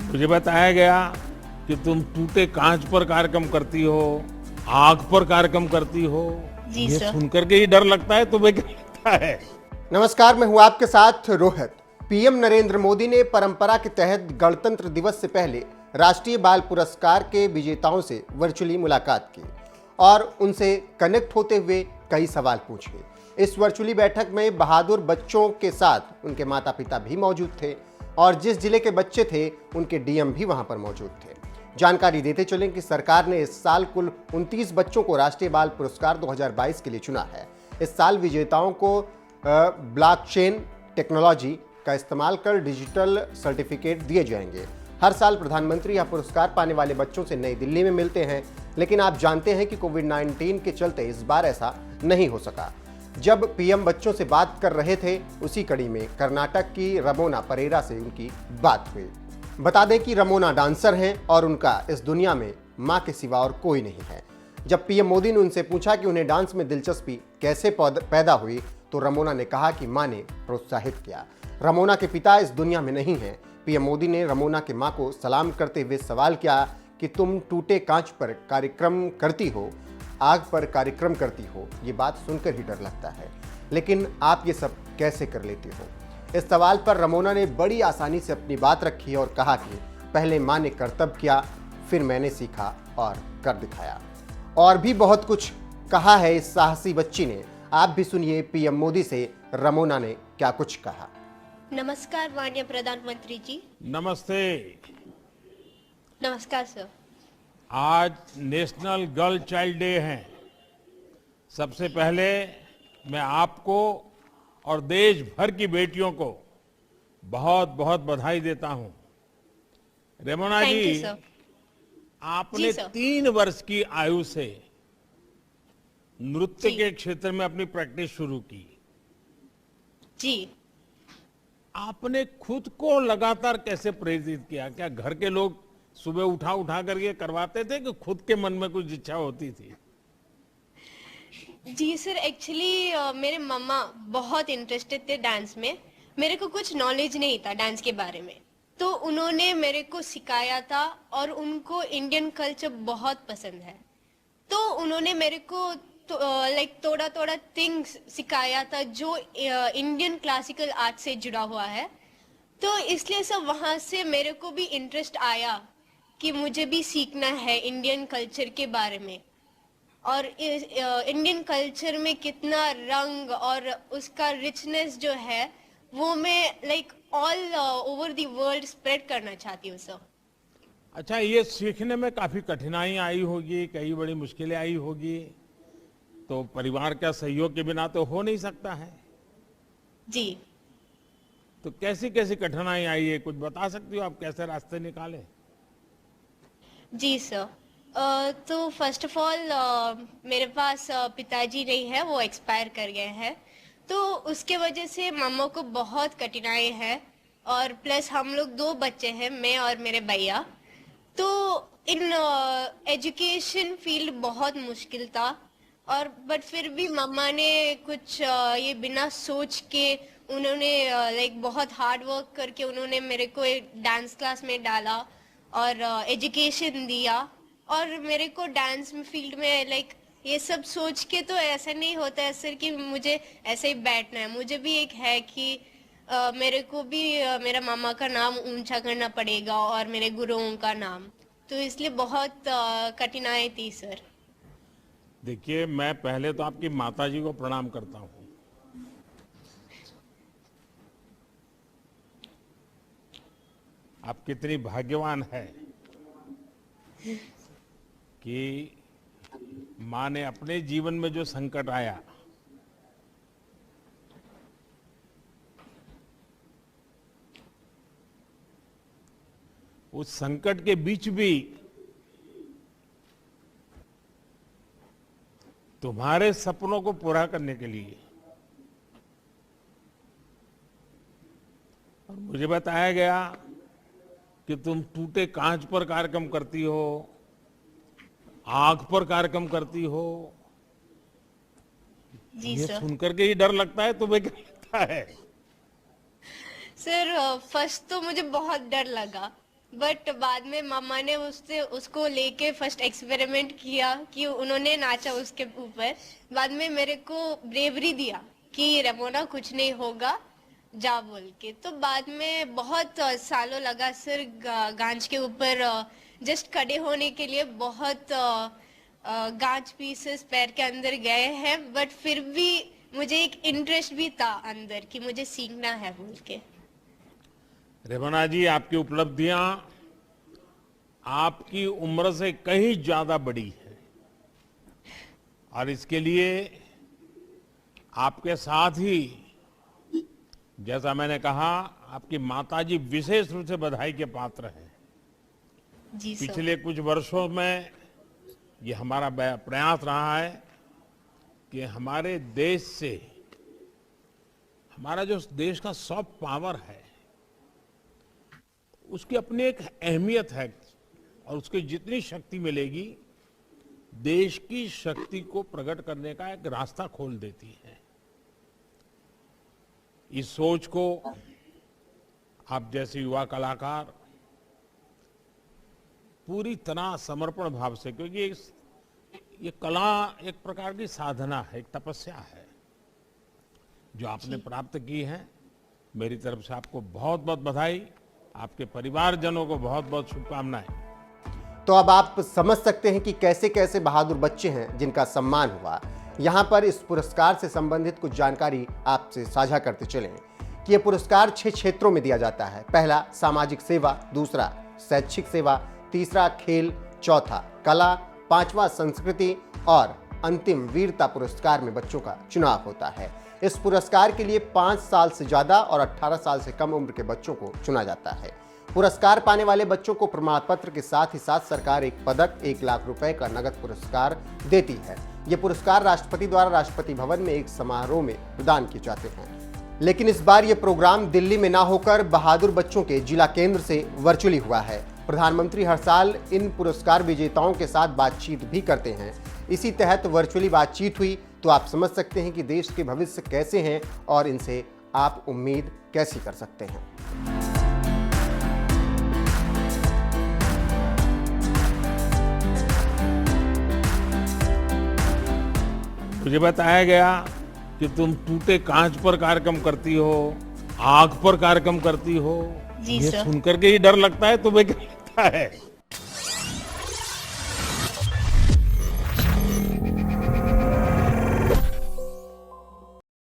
मुझे बताया गया कि तुम टूटे कांच पर कार्यक्रम करती हो, आग पर कार्यक्रम करती हो। जी ये सर। सुनकर के ही डर लगता है, तुम्हें क्या लगता है? नमस्कार, मैं हूं आपके साथ रोहित। पीएम नरेंद्र मोदी ने परंपरा के तहत गणतंत्र दिवस से पहले राष्ट्रीय बाल पुरस्कार के विजेताओं से वर्चुअली मुलाकात की और उनसे कनेक्ट होते हुए कई सवाल पूछे। इस वर्चुअली बैठक में बहादुर बच्चों के साथ उनके माता पिता भी मौजूद थे और जिस जिले के बच्चे थे उनके डीएम भी वहां पर मौजूद थे। जानकारी देते चलें कि सरकार ने इस साल कुल 29 बच्चों को राष्ट्रीय बाल पुरस्कार 2022 के लिए चुना है। इस साल विजेताओं को ब्लॉकचेन टेक्नोलॉजी का इस्तेमाल कर डिजिटल सर्टिफिकेट दिए जाएंगे। हर साल प्रधानमंत्री यह पुरस्कार पाने वाले बच्चों से नई दिल्ली में मिलते हैं, लेकिन आप जानते हैं कि कोविड-19 के चलते इस बार ऐसा नहीं हो सका। जब पीएम बच्चों से बात कर रहे थे, उसी कड़ी में कर्नाटक की रमोना परेरा से उनकी बात हुई। बता दें कि रमोना डांसर हैं और उनका इस दुनिया में मां के सिवा और कोई नहीं है। जब पीएम मोदी ने उनसे पूछा कि उन्हें डांस में दिलचस्पी कैसे पैदा हुई, तो रमोना ने कहा कि मां ने प्रोत्साहित किया। रमोना के पिता इस दुनिया में नहीं हैं। पीएम मोदी ने रमोना के मां को सलाम करते हुए सवाल किया कि तुम टूटे कांच पर कार्यक्रम करती हो, आग पर कार्यक्रम करती हो। ये बात सुनकर ही डर लगता है, लेकिन आप ये सब कैसे कर लेती हो? इस सवाल पर रमोना ने बड़ी आसानी से अपनी बात रखी और कहा कि पहले मां ने कर्तव्य किया, फिर मैंने सीखा और कर दिखाया। और भी बहुत कुछ कहा है इस साहसी बच्ची ने। आप भी सुनिए पीएम मोदी से रमोना ने क्या कुछ कहा। नमस्कार माननीय प्रधानमंत्री जी। नमस्ते। नमस्कार सर। आज नेशनल गर्ल चाइल्ड डे है। सबसे पहले मैं आपको और देश भर की बेटियों को बहुत बहुत बधाई देता हूं। रेमोना थैंक यू जी, सर। आपने जी सर। 3 वर्ष की आयु से नृत्य जी। के क्षेत्र में अपनी प्रैक्टिस शुरू की। जी। आपने खुद को लगातार कैसे प्रेरित किया? क्या घर के लोग सुबह उठा उठा करके करवाते थे कि खुद के मन में कुछ इच्छा होती थी? जी सर, एक्चुअली मेरे मम्मा बहुत इंटरेस्टेड थे डांस में। मेरे को कुछ नॉलेज नहीं था डांस के बारे में, तो उन्होंने मेरे को सिखाया था और उनको इंडियन कल्चर बहुत पसंद है, तो उन्होंने मेरे को थोड़ा थोड़ा थिंग्स सिखाया था जो इंडियन क्लासिकल आर्ट से जुड़ा हुआ है। तो इसलिए सब वहाँ से मेरे को भी इंटरेस्ट आया कि मुझे भी सीखना है इंडियन कल्चर के बारे में, और इंडियन कल्चर में कितना रंग और उसका रिचनेस जो है वो मैं all over the world spread करना चाहती हूँ सर। अच्छा, ये सीखने में काफी कठिनाई आई होगी, कई बड़ी मुश्किलें आई होगी, तो परिवार का सहयोग के बिना तो हो नहीं सकता है। जी। तो कैसी कैसी कठिनाई आई है, कुछ बता सकती हो आप? कैसे रास्ते निकाले? जी सर, तो फर्स्ट ऑफ ऑल मेरे पास पिताजी नहीं है, वो एक्सपायर कर गए हैं, तो उसके वजह से मम्मा को बहुत कठिनाई है। और प्लस हम लोग 2 बच्चे हैं, मैं और मेरे भैया, तो इन एजुकेशन फील्ड बहुत मुश्किल था। और बट फिर भी मम्मा ने कुछ ये बिना सोच के उन्होंने बहुत हार्ड वर्क करके उन्होंने मेरे को एक डांस क्लास में डाला और एजुकेशन दिया। और मेरे को डांस फील्ड में ये सब सोच के तो ऐसा नहीं होता है सर कि मुझे ऐसे ही बैठना है। मुझे भी एक है कि मेरे को भी मेरा मामा का नाम ऊंचा करना पड़ेगा और मेरे गुरुओं का नाम, तो इसलिए बहुत कठिनाई थी सर। देखिए, मैं पहले तो आपकी माताजी को प्रणाम करता हूँ। आप कितनी भाग्यवान है कि माँ ने अपने जीवन में जो संकट आया, उस संकट के बीच भी तुम्हारे सपनों को पूरा करने के लिए, और मुझे बताया गया कि तुम टूटे कांच पर कार्यक्रम करती हो, आग पर कार्यक्रम करती हो। जी ये सर। सुनकर के ही डर लगता है, तुम्हें क्या लगता है? सर फर्स्ट तो मुझे बहुत डर लगा, बट बाद में मम्मा ने उसको लेके फर्स्ट एक्सपेरिमेंट किया कि उन्होंने नाचा उसके ऊपर। बाद में मेरे को ब्रेवरी दिया कि रेमोना कुछ नहीं होगा, जा बोल के। तो बाद में बहुत सालों लगा सर गांच के ऊपर जस्ट खड़े होने के लिए। बहुत गांच पीसेस पैर के अंदर गए हैं, बट फिर भी मुझे एक इंटरेस्ट भी था अंदर कि मुझे सीखना है बोल के। रेमोना जी, आपकी उपलब्धियां आपकी उम्र से कहीं ज्यादा बड़ी है और इसके लिए आपके साथ ही, जैसा मैंने कहा, आपकी माताजी विशेष रूप से बधाई के पात्र हैं। जी सर। पिछले कुछ वर्षों में ये हमारा प्रयास रहा है कि हमारे देश से, हमारा जो देश का सॉफ्ट पावर है, उसकी अपनी एक अहमियत है और उसकी जितनी शक्ति मिलेगी, देश की शक्ति को प्रकट करने का एक रास्ता खोल देती है। इस सोच को आप जैसे युवा कलाकार पूरी तरह समर्पण भाव से, क्योंकि ये कला एक प्रकार की साधना है, एक तपस्या है जो आपने प्राप्त की है। मेरी तरफ से आपको बहुत बहुत बधाई, आपके परिवारजनों को बहुत बहुत शुभकामनाएं। तो अब आप समझ सकते हैं कि कैसे कैसे बहादुर बच्चे हैं जिनका सम्मान हुआ। यहाँ पर इस पुरस्कार से संबंधित कुछ जानकारी आपसे साझा करते चलें कि यह पुरस्कार 6 क्षेत्रों में दिया जाता है। पहला सामाजिक सेवा, दूसरा शैक्षिक सेवा, तीसरा खेल, चौथा कला, पांचवा संस्कृति और अंतिम वीरता पुरस्कार में बच्चों का चुनाव होता है। इस पुरस्कार के लिए 5 साल से ज्यादा और 18 साल से कम उम्र के बच्चों को चुना जाता है। पुरस्कार पाने वाले बच्चों को प्रमाण पत्र के साथ ही साथ सरकार एक पदक, 1 लाख रुपए का नगद पुरस्कार देती है। ये पुरस्कार राष्ट्रपति द्वारा राष्ट्रपति भवन में एक समारोह में प्रदान किए जाते हैं। लेकिन इस बार ये प्रोग्राम दिल्ली में ना होकर बहादुर बच्चों के जिला केंद्र से वर्चुअली हुआ है। प्रधानमंत्री हर साल इन पुरस्कार विजेताओं के साथ बातचीत भी करते हैं। इसी तहत वर्चुअली बातचीत हुई, तो आप समझ सकते हैं कि देश के भविष्य कैसे हैं और इनसे आप उम्मीद कैसी कर सकते हैं। मुझे बताया गया कि तुम टूटे कांच पर कार्यक्रम करती हो, आग पर कार्यक्रम करती हो। जी ये सर। सुनकर के ही डर लगता है, तुम्हें क्या लगता है?